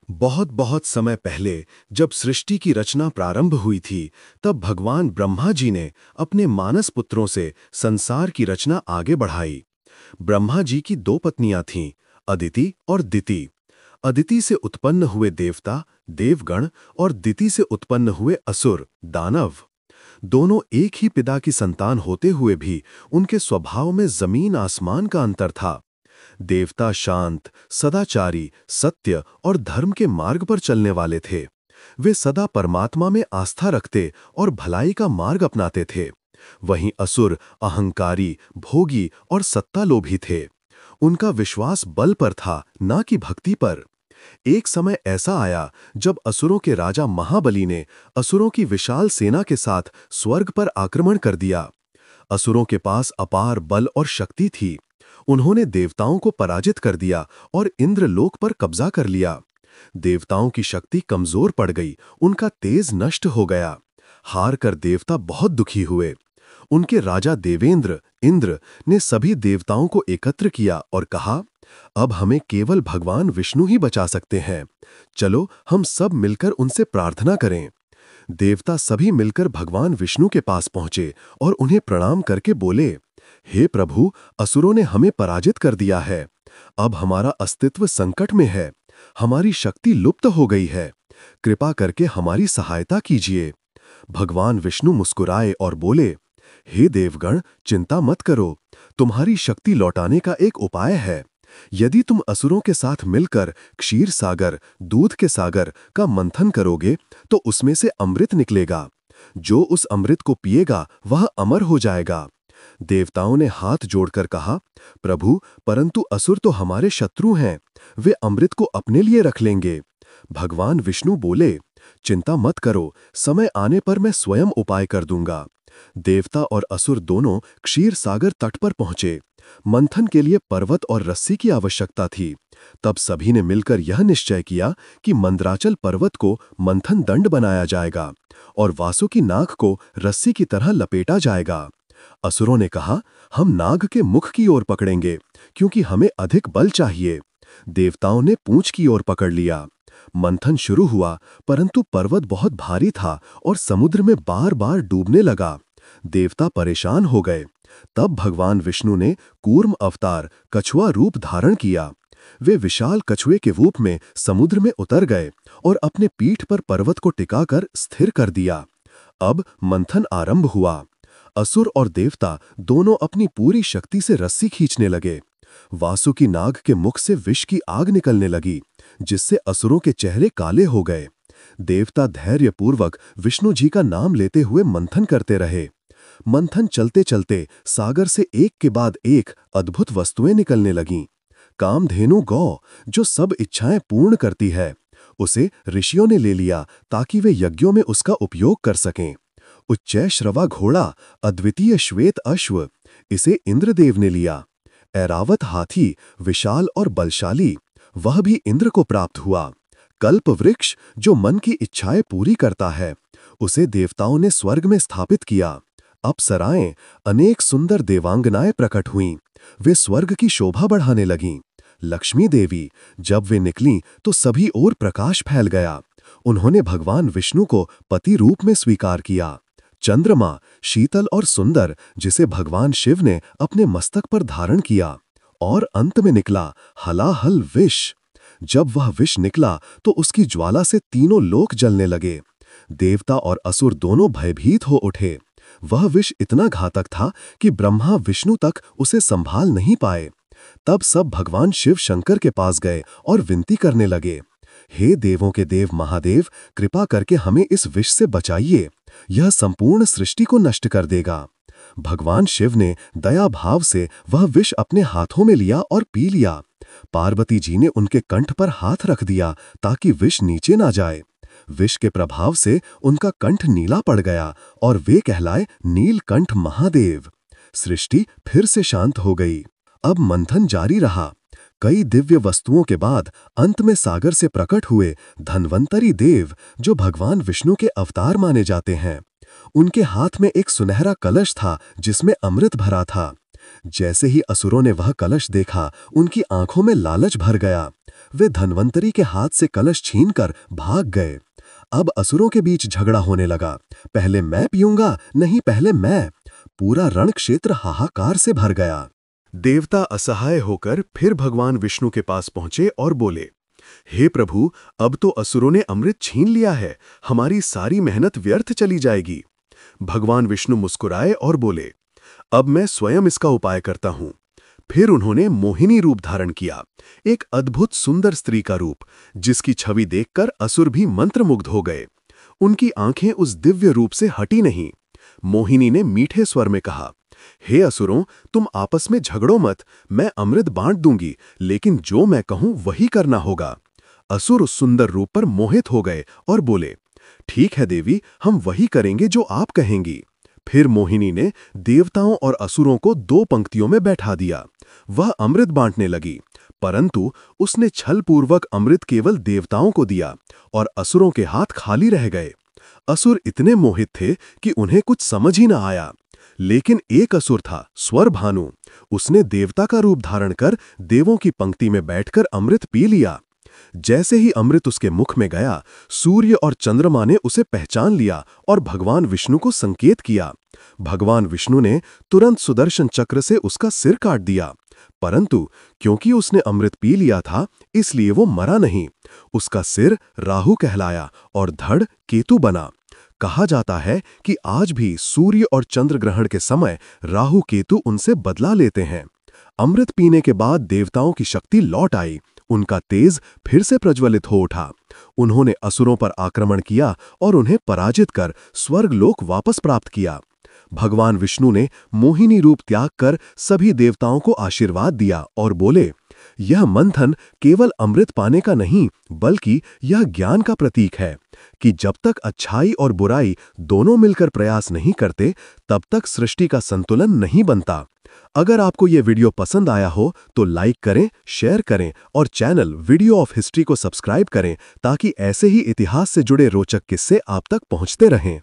बहुत बहुत समय पहले जब सृष्टि की रचना प्रारंभ हुई थी, तब भगवान ब्रह्मा जी ने अपने मानस पुत्रों से संसार की रचना आगे बढ़ाई। ब्रह्मा जी की दो पत्नियां थीं, अदिति और दिति। अदिति से उत्पन्न हुए देवता, देवगण और दिति से उत्पन्न हुए असुर, दानव। दोनों एक ही पिता की संतान होते हुए भी उनके स्वभाव में जमीन आसमान का अंतर था। देवता शांत, सदाचारी, सत्य और धर्म के मार्ग पर चलने वाले थे। वे सदा परमात्मा में आस्था रखते और भलाई का मार्ग अपनाते थे। वहीं असुर अहंकारी, भोगी और सत्तालोभी थे। उनका विश्वास बल पर था, ना कि भक्ति पर। एक समय ऐसा आया जब असुरों के राजा महाबली ने असुरों की विशाल सेना के साथ स्वर्ग पर आक्रमण कर दिया। असुरों के पास अपार बल और शक्ति थी। उन्होंने देवताओं को पराजित कर दिया और इंद्रलोक पर कब्जा कर लिया। देवताओं की शक्ति कमजोर पड़ गई, उनका तेज नष्ट हो गया। हार कर देवता बहुत दुखी हुए। उनके राजा देवेंद्र, इंद्र, ने सभी देवताओं को एकत्र किया और कहा, अब हमें केवल भगवान विष्णु ही बचा सकते हैं। चलो हम सब मिलकर उनसे प्रार्थना करें। देवता सभी मिलकर भगवान विष्णु के पास पहुंचे और उन्हें प्रणाम करके बोले, हे प्रभु, असुरों ने हमें पराजित कर दिया है। अब हमारा अस्तित्व संकट में है। हमारी शक्ति लुप्त हो गई है। कृपा करके हमारी सहायता कीजिए। भगवान विष्णु मुस्कुराए और बोले, हे देवगण, चिंता मत करो। तुम्हारी शक्ति लौटाने का एक उपाय है। यदि तुम असुरों के साथ मिलकर क्षीर सागर, दूध के सागर का मंथन करोगे तो उसमें से अमृत निकलेगा। जो उस अमृत को पिएगा वह अमर हो जाएगा। देवताओं ने हाथ जोड़कर कहा, प्रभु, परंतु असुर तो हमारे शत्रु हैं। वे अमृत को अपने लिए रख लेंगे। भगवान विष्णु बोले, चिंता मत करो, समय आने पर मैं स्वयं उपाय कर दूंगा। देवता और असुर दोनों क्षीर सागर तट पर पहुंचे। मंथन के लिए पर्वत और रस्सी की आवश्यकता थी। तब सभी ने मिलकर यह निश्चय किया कि मंदराचल पर्वत को मंथन दंड बनाया जाएगा और वासुकी नाग को रस्सी की तरह लपेटा जाएगा। असुरों ने कहा, हम नाग के मुख की ओर पकड़ेंगे, क्योंकि हमें अधिक बल चाहिए। देवताओं ने पूंछ की ओर पकड़ लिया। मंथन शुरू हुआ, परंतु पर्वत बहुत भारी था और समुद्र में बार बार डूबने लगा। देवता परेशान हो गए। तब भगवान विष्णु ने कूर्म अवतार, कछुआ रूप धारण किया। वे विशाल कछुए के रूप में समुद्र में उतर गए और अपने पीठ पर पर्वत को टिकाकर स्थिर कर दिया। अब मंथन आरंभ हुआ। असुर और देवता दोनों अपनी पूरी शक्ति से रस्सी खींचने लगे। वासुकी नाग के मुख से विष की आग निकलने लगी, जिससे असुरों के चेहरे काले हो गए। देवता धैर्यपूर्वक विष्णु जी का नाम लेते हुए मंथन करते रहे। मंथन चलते चलते सागर से एक के बाद एक अद्भुत वस्तुएं निकलने लगीं। कामधेनु गौ, जो सब इच्छाएं पूर्ण करती है, उसे ऋषियों ने ले लिया ताकि वे यज्ञों में उसका उपयोग कर सकें। उच्चैश्रवा घोड़ा, अद्वितीय श्वेत अश्व, इसे इंद्रदेव ने लिया। ऐरावत हाथी, विशाल और बलशाली, वह भी इंद्र को प्राप्त हुआ। कल्प वृक्ष, जो मन की इच्छाएं पूरी करता है, उसे देवताओं ने स्वर्ग में स्थापित किया। अप्सराएं, अनेक सुंदर देवांगनाएं प्रकट हुईं। वे स्वर्ग की शोभा बढ़ाने लगीं। लक्ष्मी देवी, जब वे निकलीं तो सभी ओर प्रकाश फैल गया। उन्होंने भगवान विष्णु को पति रूप में स्वीकार किया। चंद्रमा, शीतल और सुंदर, जिसे भगवान शिव ने अपने मस्तक पर धारण किया। और अंत में निकला हलाहल विष। जब वह विष निकला तो उसकी ज्वाला से तीनों लोक जलने लगे। देवता और असुर दोनों भयभीत हो उठे। वह विष इतना घातक था कि ब्रह्मा विष्णु तक उसे संभाल नहीं पाए। तब सब भगवान शिव शंकर के पास गए और विनती करने लगे, हे देवों के देव महादेव, कृपा करके हमें इस विष से बचाइए। यह संपूर्ण सृष्टि को नष्ट कर देगा। भगवान शिव ने दया भाव से वह विष अपने हाथों में लिया और पी लिया। पार्वती जी ने उनके कंठ पर हाथ रख दिया ताकि विष नीचे ना जाए। विष के प्रभाव से उनका कंठ नीला पड़ गया और वे कहलाए नीलकंठ महादेव। सृष्टि फिर से शांत हो गई। अब मंथन जारी रहा। कई दिव्य वस्तुओं के बाद अंत में सागर से प्रकट हुए धन्वंतरी देव, जो भगवान विष्णु के अवतार माने जाते हैं। उनके हाथ में एक सुनहरा कलश था जिसमें अमृत भरा था। जैसे ही असुरों ने वह कलश देखा, उनकी आंखों में लालच भर गया। वे धन्वंतरी के हाथ से कलश छीनकर भाग गए। अब असुरों के बीच झगड़ा होने लगा। पहले मैं पीऊंगा, नहीं पहले मैं। पूरा रण क्षेत्र हाहाकार से भर गया। देवता असहाय होकर फिर भगवान विष्णु के पास पहुंचे और बोले, हे प्रभु, अब तो असुरों ने अमृत छीन लिया है, हमारी सारी मेहनत व्यर्थ चली जाएगी। भगवान विष्णु मुस्कुराए और बोले, अब मैं स्वयं इसका उपाय करता हूं। फिर उन्होंने मोहिनी रूप धारण किया, एक अद्भुत सुंदर स्त्री का रूप, जिसकी छवि देखकर असुर भी मंत्रमुग्ध हो गए। उनकी आंखें उस दिव्य रूप से हटी नहीं। मोहिनी ने मीठे स्वर में कहा, हे असुरों, तुम आपस में झगड़ो मत, मैं अमृत बांट दूंगी, लेकिन जो मैं कहूं वही करना होगा। असुर उस सुंदर रूप पर मोहित हो गए और बोले, ठीक है देवी, हम वही करेंगे जो आप कहेंगी। फिर मोहिनी ने देवताओं और असुरों को दो पंक्तियों में बैठा दिया। वह अमृत बांटने लगी, परंतु उसने छलपूर्वक अमृत केवल देवताओं को दिया और असुरों के हाथ खाली रह गए। असुर इतने मोहित थे कि उन्हें कुछ समझ ही न आया। लेकिन एक असुर था, स्वरभानु। उसने देवता का रूप धारण कर देवों की पंक्ति में बैठकर अमृत पी लिया। जैसे ही अमृत उसके मुख में गया, सूर्य और चंद्रमा ने उसे पहचान लिया और भगवान विष्णु को संकेत किया। भगवान विष्णु ने तुरंत सुदर्शन चक्र से उसका सिर काट दिया, परंतु क्योंकि उसने अमृत पी लिया था, इसलिए वो मरा नहीं। उसका सिर राहु कहलाया और धड़ केतु बना। कहा जाता है कि आज भी सूर्य और चंद्र ग्रहण के समय राहु केतु उनसे बदला लेते हैं। अमृत पीने के बाद देवताओं की शक्ति लौट आई, उनका तेज फिर से प्रज्वलित हो उठा। उन्होंने असुरों पर आक्रमण किया और उन्हें पराजित कर स्वर्गलोक वापस प्राप्त किया। भगवान विष्णु ने मोहिनी रूप त्याग कर सभी देवताओं को आशीर्वाद दिया और बोले, यह मंथन केवल अमृत पाने का नहीं, बल्कि यह ज्ञान का प्रतीक है कि जब तक अच्छाई और बुराई दोनों मिलकर प्रयास नहीं करते, तब तक सृष्टि का संतुलन नहीं बनता। अगर आपको यह वीडियो पसंद आया हो तो लाइक करें, शेयर करें और चैनल वीडियो ऑफ हिस्ट्री को सब्सक्राइब करें, ताकि ऐसे ही इतिहास से जुड़े रोचक किस्से आप तक पहुंचते रहें।